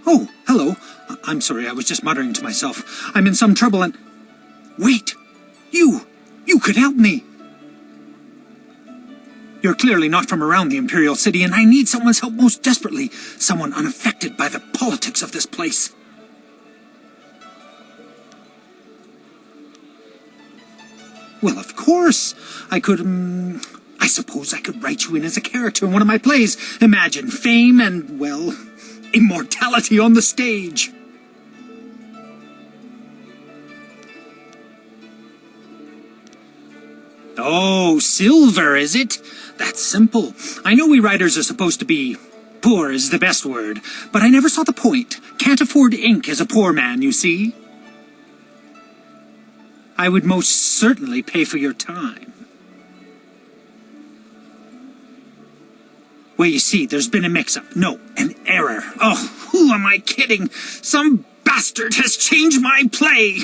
Oh, hello. I'm sorry, I was just muttering to myself. I'm in some trouble and... Wait! You could help me! You're clearly not from around the Imperial City, and I need someone's help most desperately. Someone unaffected by the politics of this place. Well, of course. I suppose I could write you in as a character in one of my plays. Imagine fame and, well, immortality on the stage. Oh, silver, is it? That's simple. I know we writers are supposed to be... poor is the best word, but I never saw the point. Can't afford ink as a poor man, you see? I would most certainly pay for your time. Well, you see, there's been a mix-up. No, an error. Oh, who am I kidding? Some bastard has changed my play!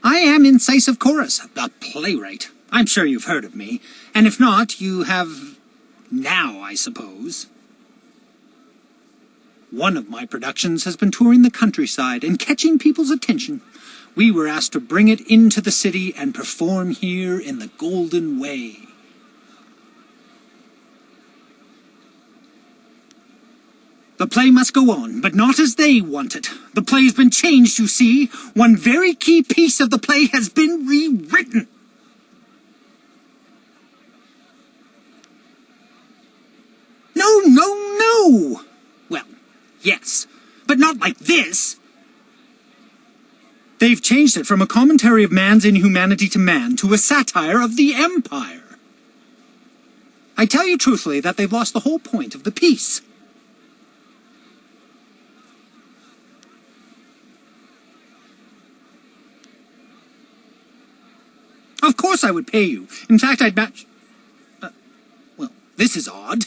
I am Incisive Chorus, a playwright. I'm sure you've heard of me. And if not, you have... now, I suppose. One of my productions has been touring the countryside and catching people's attention. We were asked to bring it into the city and perform here in the Golden Way. The play must go on, but not as they want it. The play's been changed, you see. One very key piece of the play has been rewritten. No! Well, yes, but not like this. They've changed it from a commentary of man's inhumanity to man to a satire of the Empire. I tell you truthfully that they've lost the whole point of the piece. Of course I would pay you. In fact, I'd match... well, this is odd.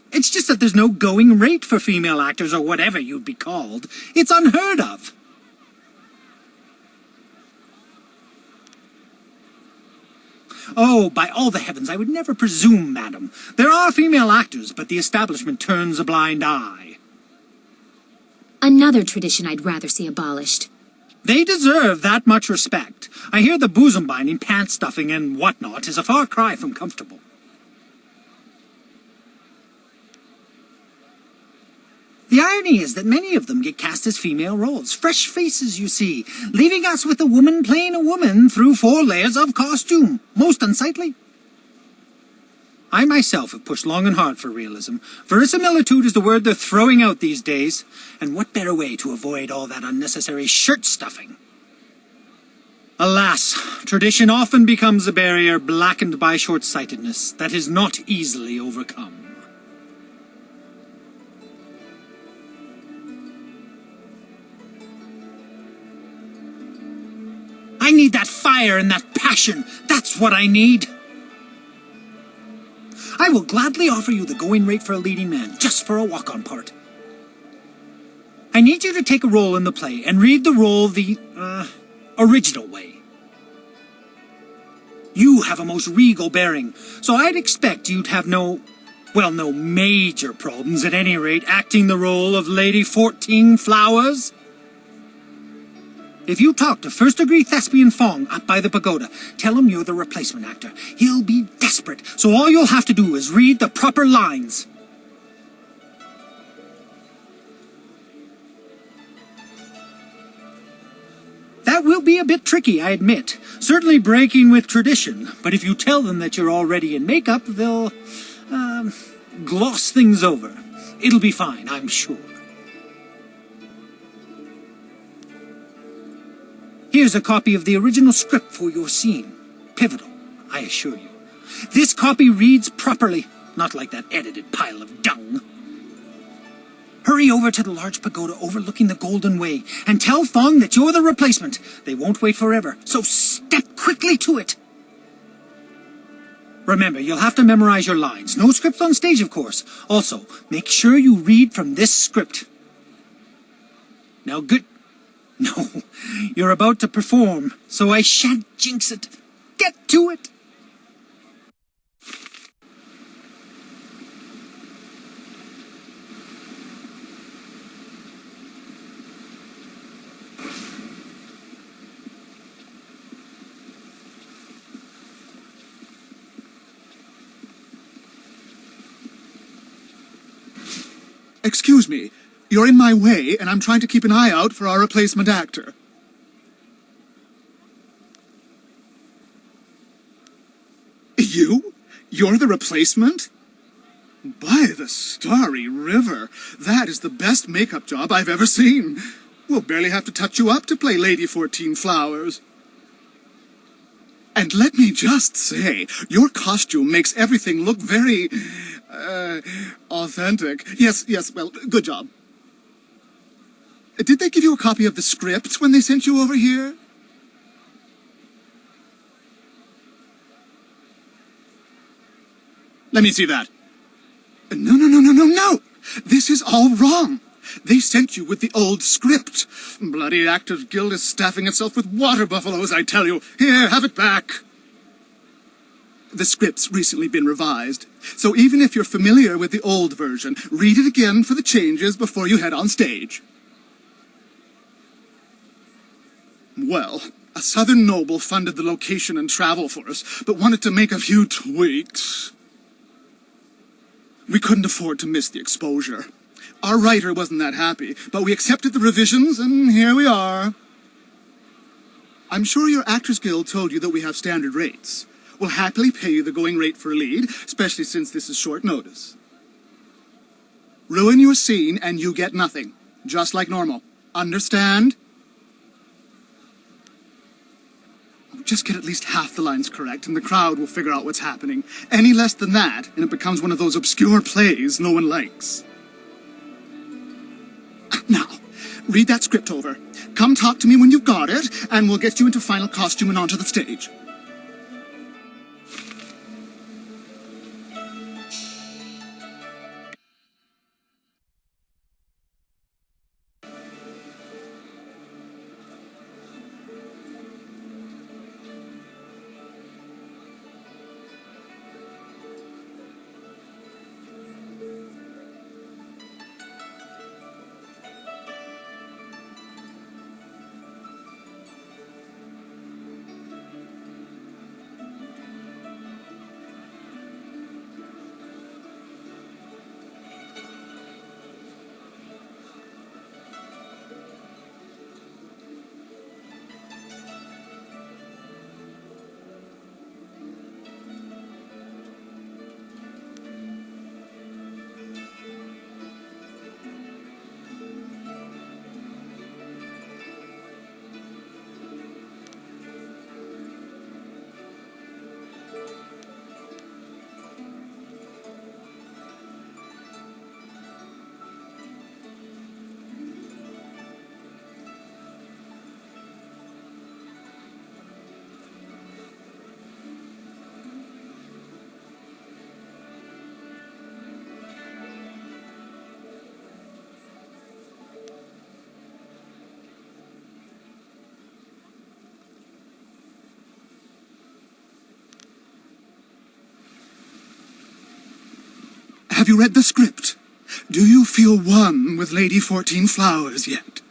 It's just that there's no going rate for female actors or whatever you'd be called. It's unheard of. Oh, by all the heavens, I would never presume, madam. There are female actors, but the establishment turns a blind eye. Another tradition I'd rather see abolished. They deserve that much respect. I hear the bosom binding, pant stuffing, and whatnot is a far cry from comfortable. The irony is that many of them get cast as female roles. Fresh faces, you see, leaving us with a woman playing a woman through 4 layers of costume. Most unsightly. I myself have pushed long and hard for realism. Verisimilitude is the word they're throwing out these days. And what better way to avoid all that unnecessary shirt stuffing? Alas, tradition often becomes a barrier blackened by short-sightedness that is not easily overcome. I need that fire and that passion. That's what I need. I will gladly offer you the going rate for a leading man, just for a walk-on part. I need you to take a role in the play and read the role the, original way. You have a most regal bearing, so I'd expect you'd have no major problems at any rate acting the role of Lady 14 Flowers. If you talk to first-degree thespian Fong up by the pagoda, tell him you're the replacement actor. He'll be desperate, so all you'll have to do is read the proper lines. That will be a bit tricky, I admit. Certainly breaking with tradition, but if you tell them that you're already in makeup, they'll, gloss things over. It'll be fine, I'm sure. Here's a copy of the original script for your scene. Pivotal, I assure you. This copy reads properly, not like that edited pile of dung. Hurry over to the large pagoda overlooking the Golden Way, and tell Fong that you're the replacement. They won't wait forever, so step quickly to it. Remember, you'll have to memorize your lines. No script on stage, of course. Also, make sure you read from this script. Now, good... No, you're about to perform, so I shan't jinx it. Get to it! Excuse me, you're in my way, and I'm trying to keep an eye out for our replacement actor. You? You're the replacement? By the starry river, that is the best makeup job I've ever seen. We'll barely have to touch you up to play Lady 14 Flowers. And let me just say, your costume makes everything look very, authentic. Yes, well, good job. Did they give you a copy of the script when they sent you over here? Let me see that. No! This is all wrong. They sent you with the old script. Bloody Actors Guild is staffing itself with water buffaloes, I tell you. Here, have it back. The script's recently been revised, so even if you're familiar with the old version, read it again for the changes before you head on stage. Well, a southern noble funded the location and travel for us, but wanted to make a few tweaks. We couldn't afford to miss the exposure. Our writer wasn't that happy, but we accepted the revisions, and here we are. I'm sure your Actors Guild told you that we have standard rates. We'll happily pay you the going rate for a lead, especially since this is short notice. Ruin your scene and you get nothing, just like normal. Understand? Just get at least half the lines correct, and the crowd will figure out what's happening. Any less than that, and it becomes one of those obscure plays no one likes. Now, read that script over. Come talk to me when you've got it, and we'll get you into final costume and onto the stage. Have you read the script? Do you feel one with Lady 14 Flowers yet?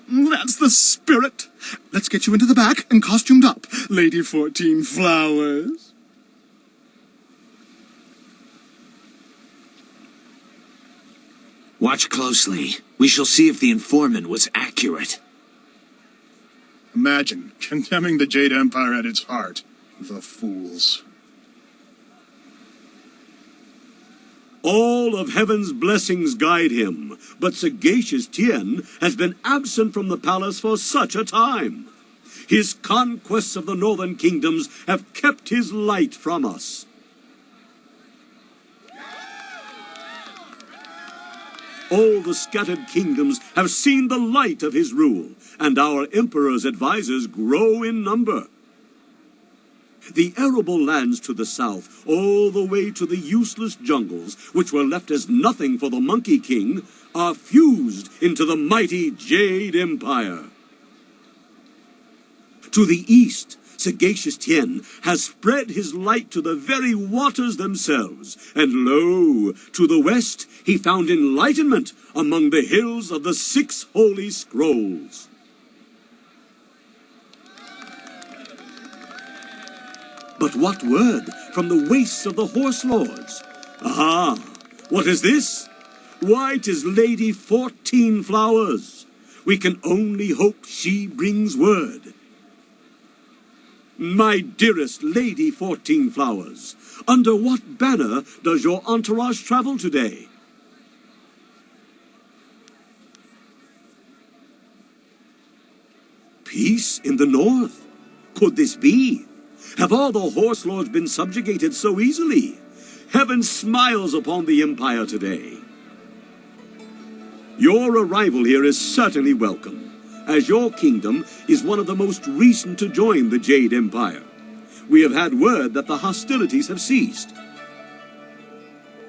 That's the spirit. Let's get you into the back and costumed up, Lady 14 Flowers. Watch closely. We shall see if the informant was accurate. Imagine condemning the Jade Empire at its heart. The fools. All of heaven's blessings guide him, but sagacious Tien has been absent from the palace for such a time. His conquests of the northern kingdoms have kept his light from us. All the scattered kingdoms have seen the light of his rule, and our emperor's advisors grow in number. The arable lands to the south, all the way to the useless jungles, which were left as nothing for the Monkey King, are fused into the mighty Jade Empire. To the east, sagacious Tien has spread his light to the very waters themselves, and lo, to the west he found enlightenment among the hills of the 6 holy scrolls. But what word from from the wastes of the horse lords. Aha! What is this? Why, 'tis Lady 14 Flowers. We can only hope she brings word. My dearest Lady 14 Flowers, under what banner does your entourage travel today? Peace in the north? Could this be? Have all the horse lords been subjugated so easily? Heaven smiles upon the Empire today. Your arrival here is certainly welcome, as your kingdom is one of the most recent to join the Jade Empire. We have had word that the hostilities have ceased.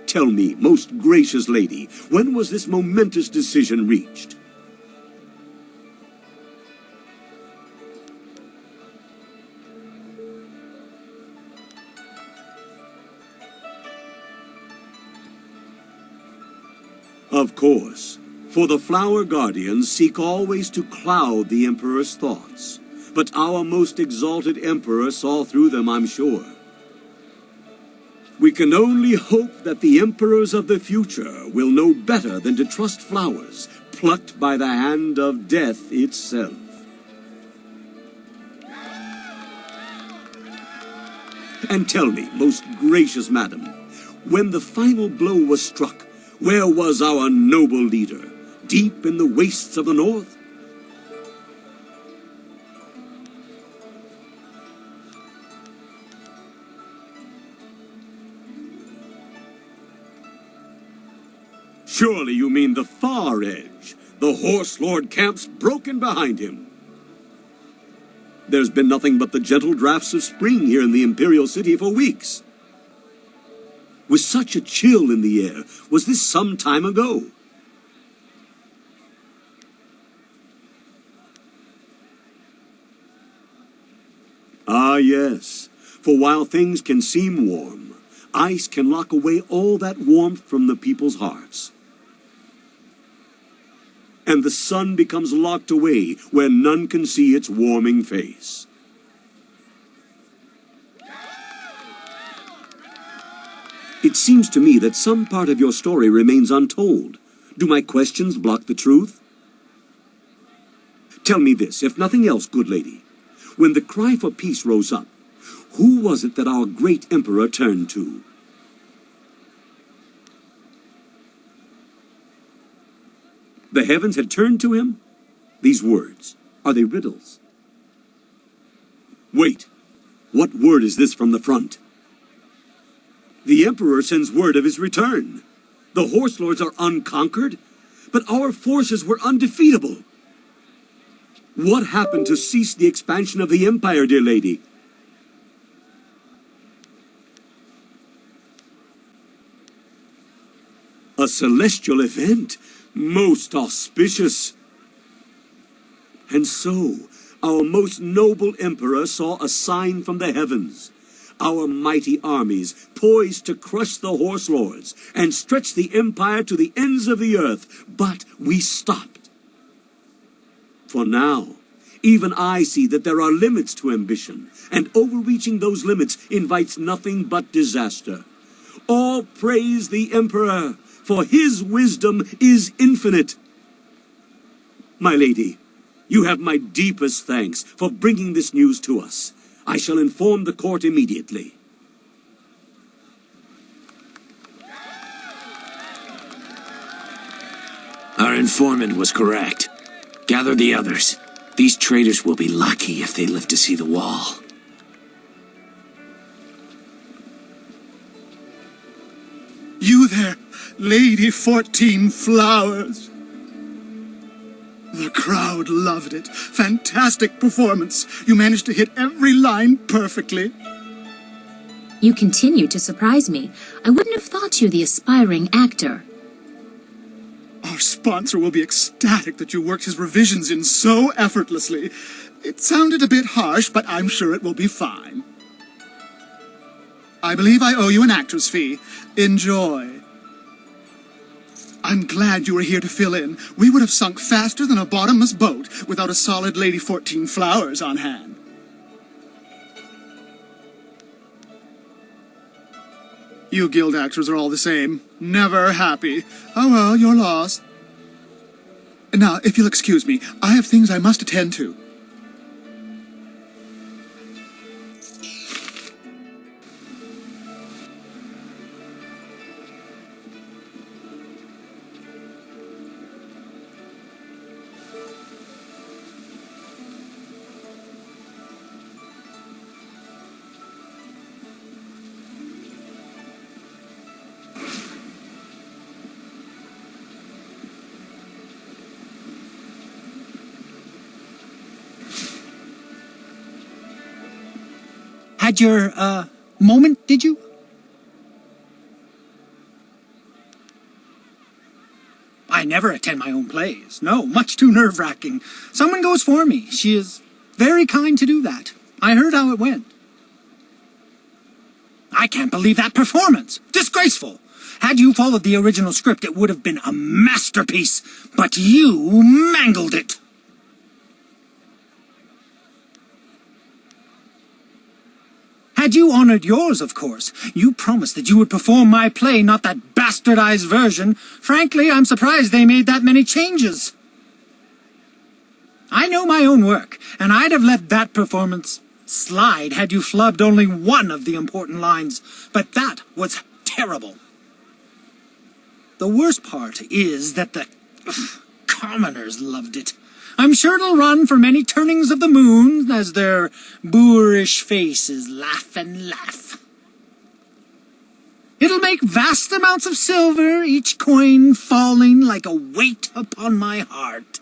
Tell me, most gracious lady, when was this momentous decision reached? Of course, for the Flower Guardians seek always to cloud the Emperor's thoughts. But our most exalted Emperor saw through them, I'm sure. We can only hope that the Emperors of the future will know better than to trust flowers plucked by the hand of death itself. And tell me, most gracious madam, when the final blow was struck, where was our noble leader? Deep in the wastes of the north? Surely you mean the far edge, the horse lord camps broken behind him. There's been nothing but the gentle drafts of spring here in the Imperial City for weeks. With such a chill in the air, was this some time ago? Ah, yes, for while things can seem warm, ice can lock away all that warmth from the people's hearts. And the sun becomes locked away where none can see its warming face. It seems to me that some part of your story remains untold. Do my questions block the truth? Tell me this, if nothing else, good lady. When the cry for peace rose up, who was it that our great emperor turned to? The heavens had turned to him? These words, are they riddles? Wait, what word is this from the front? The Emperor sends word of his return. The horse lords are unconquered, but our forces were undefeatable. What happened to cease the expansion of the Empire, dear lady? A celestial event, most auspicious. And so, our most noble Emperor saw a sign from the heavens. Our mighty armies poised to crush the horse lords and stretch the empire to the ends of the earth, but we stopped. For now, even I see that there are limits to ambition, and overreaching those limits invites nothing but disaster. All praise the Emperor, for his wisdom is infinite. My lady, you have my deepest thanks for bringing this news to us. I shall inform the court immediately. Our informant was correct. Gather the others. These traitors will be lucky if they live to see the wall. You there, Lady 14 Flowers. The crowd loved it. Fantastic performance. You managed to hit every line perfectly. You continue to surprise me. I wouldn't have thought you the aspiring actor. Our sponsor will be ecstatic that you worked his revisions in so effortlessly. It sounded a bit harsh, but I'm sure it will be fine. I believe I owe you an actor's fee. Enjoy. I'm glad you were here to fill in. We would have sunk faster than a bottomless boat without a solid Lady 14 Flowers on hand. You guild actors are all the same. Never happy. Oh well, you're lost. Now, if you'll excuse me, I have things I must attend to. Had your, moment, did you? I never attend my own plays. No, much too nerve-wracking. Someone goes for me. She is very kind to do that. I heard how it went. I can't believe that performance. Disgraceful. Had you followed the original script, it would have been a masterpiece. But you mangled it. Had you honored yours, of course. You promised that you would perform my play, not that bastardized version. Frankly, I'm surprised they made that many changes. I know my own work, and I'd have let that performance slide had you flubbed only one of the important lines. But that was terrible. The worst part is that the commoners loved it. I'm sure it'll run for many turnings of the moon as their boorish faces laugh and laugh. It'll make vast amounts of silver, each coin falling like a weight upon my heart.